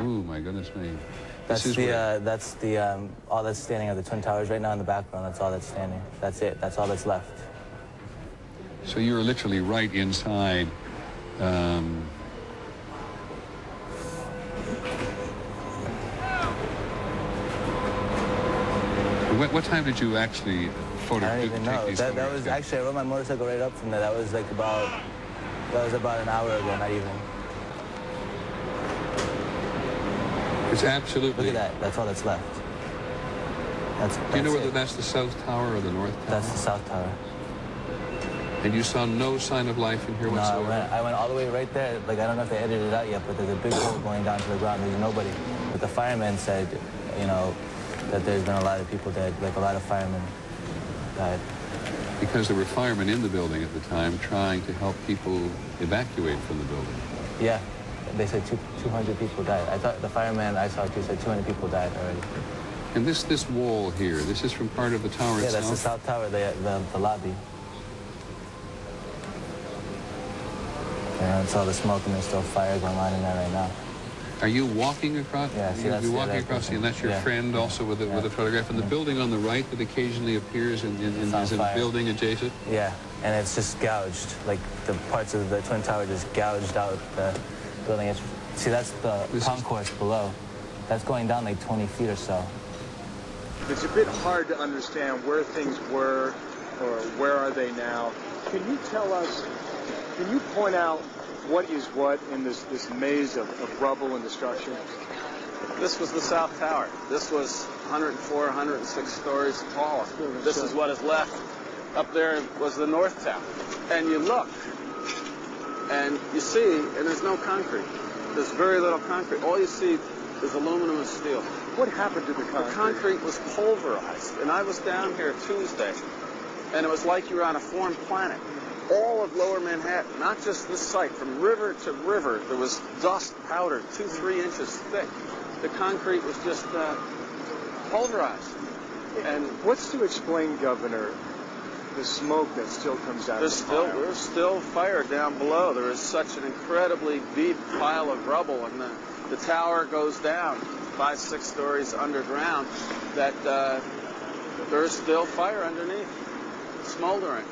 my goodness me. That's all that's standing are the Twin Towers right now in the background. That's all that's standing. That's it. That's all that's left. So you're literally right inside. What time did you actually photograph? I don't even know. That was actually, I rode my motorcycle right up from there. That was like about an hour ago, not even. It's absolutely... Look at that. That's all that's left. Do you know whether that's the South Tower or the North Tower? That's the South Tower. And you saw no sign of life in here whatsoever? No, I went all the way right there. Like, I don't know if they edited it out yet, but there's a big hole going down to the ground. There's nobody. But the firemen said, you know, that there's been a lot of people dead. Like, a lot of firemen died. Because there were firemen in the building at the time trying to help people evacuate from the building. Yeah. They said 200 people died. I thought the fireman I saw too said 200 people died already. And this wall here, this is from part of the tower itself? Yeah, that's the South Tower, the lobby. Yeah, it's all the smoke and there's still fire going on in there right now. Are you walking across? Yeah, see, that's you're walking across, and that's your friend also with a photograph. And the building on the right that occasionally appears is in a building adjacent? Yeah, and it's just gouged. Like, the parts of the Twin Tower just gouged out the building. See, that's the concourse below. That's going down like 20 feet or so. It's a bit hard to understand where things were or where are they now. Can you tell us, can you point out what is what in this maze of rubble and destruction? This was the South Tower. This was 104, 106 stories tall. This is what is left. Up there was the North Tower. And you look, and you see, and there's no concrete. There's very little concrete. All you see is aluminum and steel. What happened to the concrete? The concrete was pulverized. And I was down here Tuesday, and it was like you were on a foreign planet. All of lower Manhattan, not just this site, from river to river, there was dust powder 2-3 inches thick. The concrete was just pulverized. And what's to explain, Governor, the smoke that still comes out of the fire? There's still fire down below. There is such an incredibly deep pile of rubble, and the tower goes down 5-6 stories underground, that there is still fire underneath, smoldering.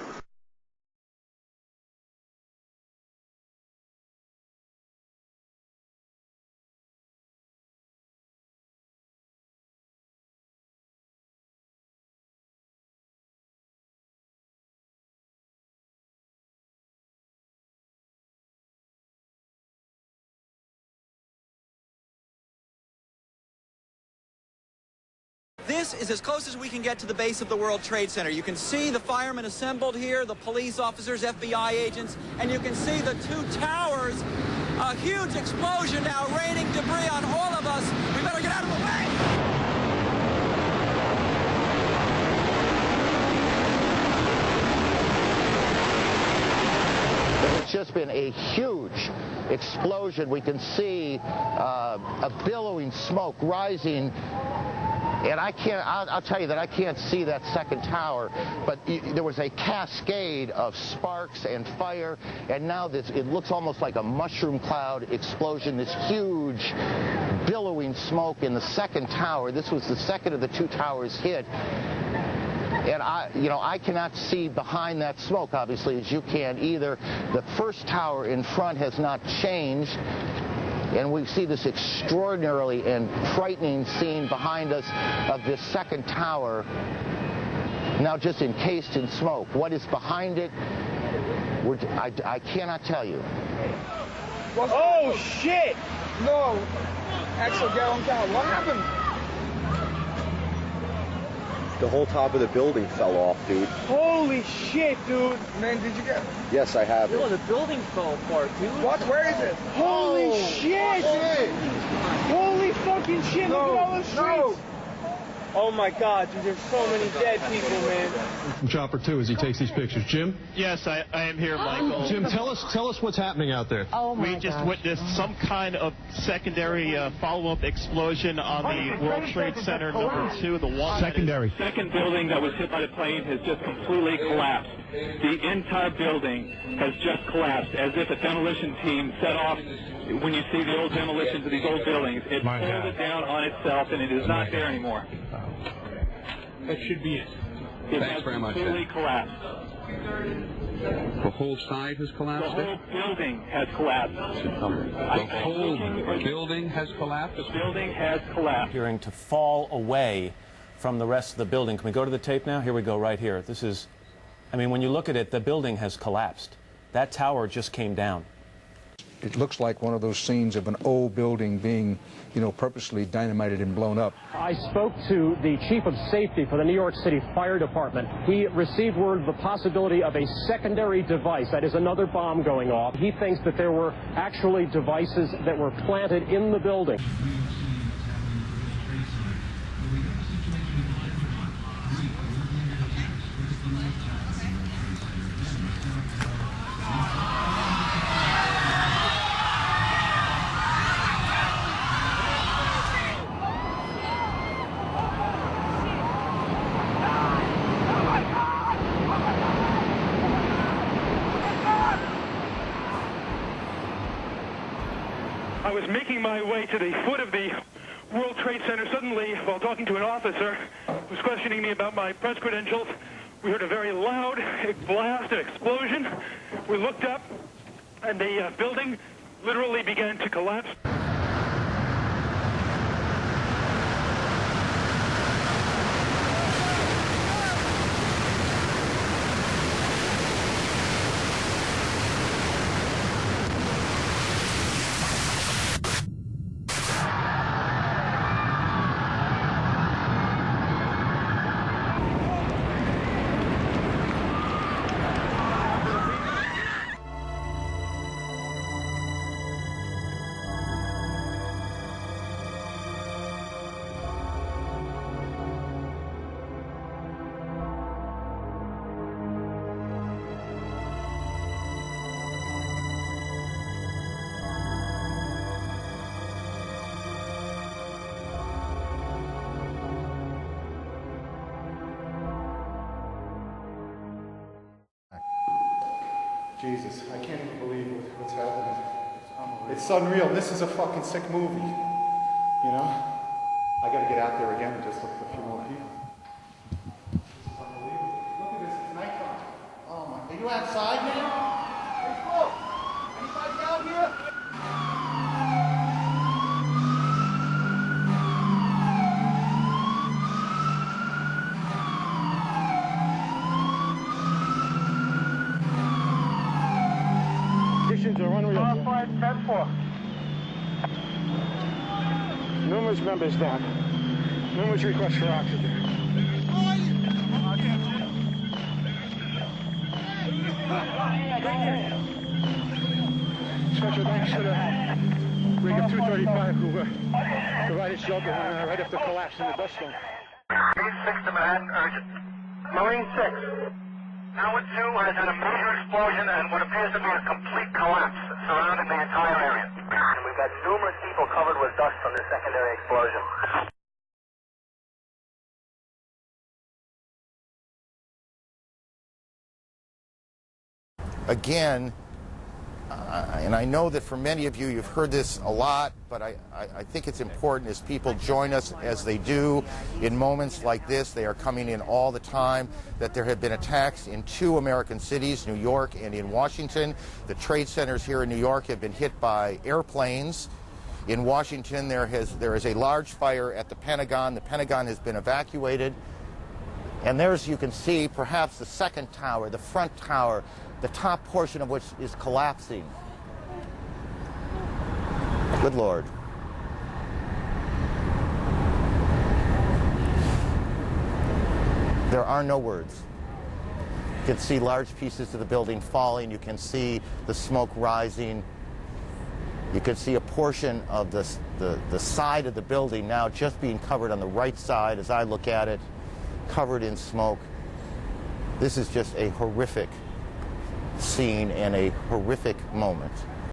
This is as close as we can get to the base of the World Trade Center. You can see the firemen assembled here, the police officers, FBI agents, and you can see the two towers. A huge explosion now, raining debris on all of us. We better get out of the way! It's just been a huge explosion. We can see a billowing smoke rising. And I'll tell you that I can't see that second tower, but there was a cascade of sparks and fire, and now it looks almost like a mushroom cloud explosion, this huge billowing smoke in the second tower. This was the second of the two towers hit. And I cannot see behind that smoke, obviously, as you can either. The first tower in front has not changed. And we see this extraordinarily and frightening scene behind us of this second tower, now just encased in smoke. What is behind it, I cannot tell you. Oh, shit! No! Axel Gallon Tower, what happened? The whole top of the building fell off, dude. Holy shit, dude! Man, did you get... Yes, I have. Yo, the building fell apart, dude. What? Where is it? Holy shit! Holy fucking shit! Look at all those streets! Oh my God, dude, there's so many dead people, man. From Chopper 2 as he takes these pictures. Jim? Yes, I am here, Michael. Jim, tell us what's happening out there. Oh my We just gosh. witnessed some kind of secondary follow-up explosion on the World Trade Center #2, the one Secondary. Second building that was hit by the plane has just completely collapsed. The entire building has just collapsed, as if a demolition team set off. When you see the old demolitions of these old buildings, it pulled it down on itself, and it is not there anymore. That should be it. It Thanks has very much, completely collapsed. The whole side has The collapsed? whole building has collapsed. The whole building has collapsed? The building has collapsed. Appearing to fall away from the rest of the building. Can we go to the tape now? Here we go, right here. This is, I mean, when you look at it, the building has collapsed. That tower just came down. It looks like one of those scenes of an old building being, purposely dynamited and blown up. I spoke to the chief of safety for the New York City Fire Department. He received word of the possibility of a secondary device, that is another bomb going off. He thinks that there were actually devices that were planted in the building. I was making my way to the foot of the World Trade Center. Suddenly, while talking to an officer who was questioning me about my press credentials, we heard a very loud blast, an explosion. We looked up, and the building literally began to collapse. Jesus, I can't even believe what's happening. It's unreal. This is a fucking sick movie. I gotta get out there again and just look for a few more people. This is unbelievable. Look at this, it's nighttime. Oh my, are you outside now? Hey, look! Anybody out here? Conditions are unreal. 10-4. Numerous members down. Numerous requests for oxygen. Special thanks to the rig of 235 who provided shelter right after collapsing the dust storm. Marine 6 to Manhattan, urgent. Marine 6. Tower 2 has had a major explosion and what appears to be a complete collapse surrounding the entire area. And we've got numerous people covered with dust from this secondary explosion. Again, and I know that for many of you, you've heard this a lot, but I think it's important as people join us as they do in moments like this. They are coming in all the time, that there have been attacks in 2 American cities, New York and in Washington. The trade centers here in New York have been hit by airplanes. In Washington, there is a large fire at the Pentagon. The Pentagon has been evacuated. And there's, you can see, perhaps the second tower, the front tower, the top portion of which is collapsing. Good Lord. There are no words. You can see large pieces of the building falling. You can see the smoke rising. You can see a portion of the side of the building now just being covered on the right side as I look at it, covered in smoke. This is just a horrific scene and a horrific moment.